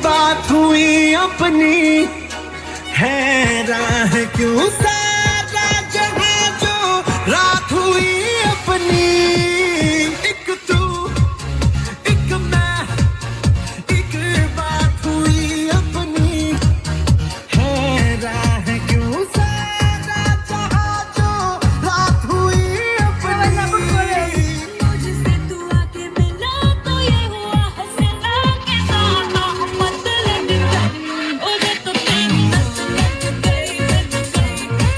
बात हुई अपनी है राह क्यों सारा जहां जो रात हुई अपनी एक तू एक मैं एक बात हुई अपनी है राह क्यों सारा जहां जो रात हुई अपनी मुझसे तू आके मिला तो ये हुआ हंसना के साथ मत लग गई मुझे तो तेरी लत लग गई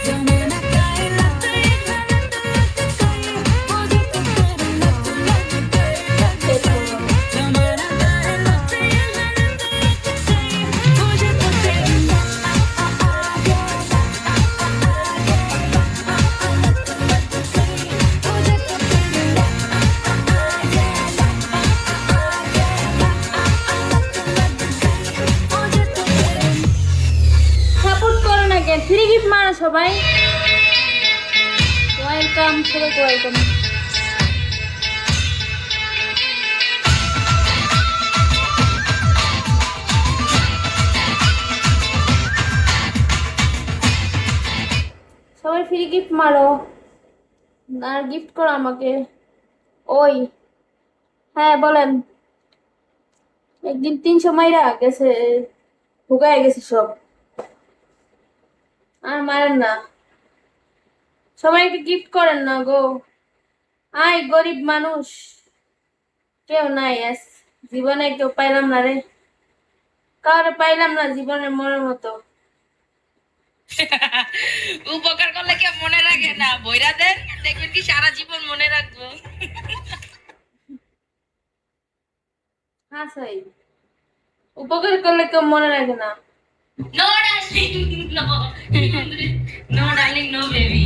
जमाना काय लत ये गलत लग गई मुझे तो तेरी लत लग गई जमाना काय लत ये गलत लग गई मुझे तो तेरी সাপোর্ট করো না কেন ফ্রি গিফট মারো সবাই ওয়েলকাম সবাইকে ওয়েলকাম সবাই ফ্রি গিফট মারো আর গিফট করো আমাকে ওই হ্যাঁ বলেন একদিন 300 মাইরা গেছে হুগায় গেছে সব আর মারেন না সবাই একটু গিফট করেন না গো আয় গরিব মানুষ কেউ নাই আজ জীবনে কেউ পাইলাম না রে কাউরে পাইলাম না জীবনের মনের মতো উপকার করলে কেউ মনে রাখে না বইরা দেন দেখবেন কি সারা জীবন মনে রাখবো হ্যাঁ সাই উপকার করলে কেউ মনে রাখে না no darling no no darling no baby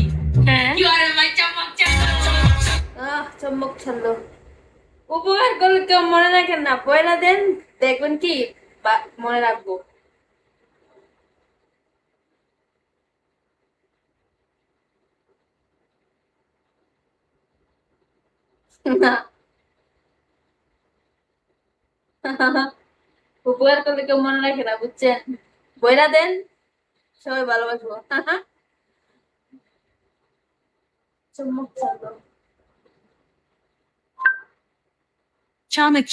হ্যাঁ ইউ আর মাই চমক চমক চম্মক ছন্দ উপকার করলে কেউ মনে রাখেন না পয়লা দেন দেখবেন কি মনে রাখবো না উপকার করলে কেউ মনে রাখে না বুঝছেন বইরা দেন সবাই ভালোবাসবো চম্মক ছন্দ চমক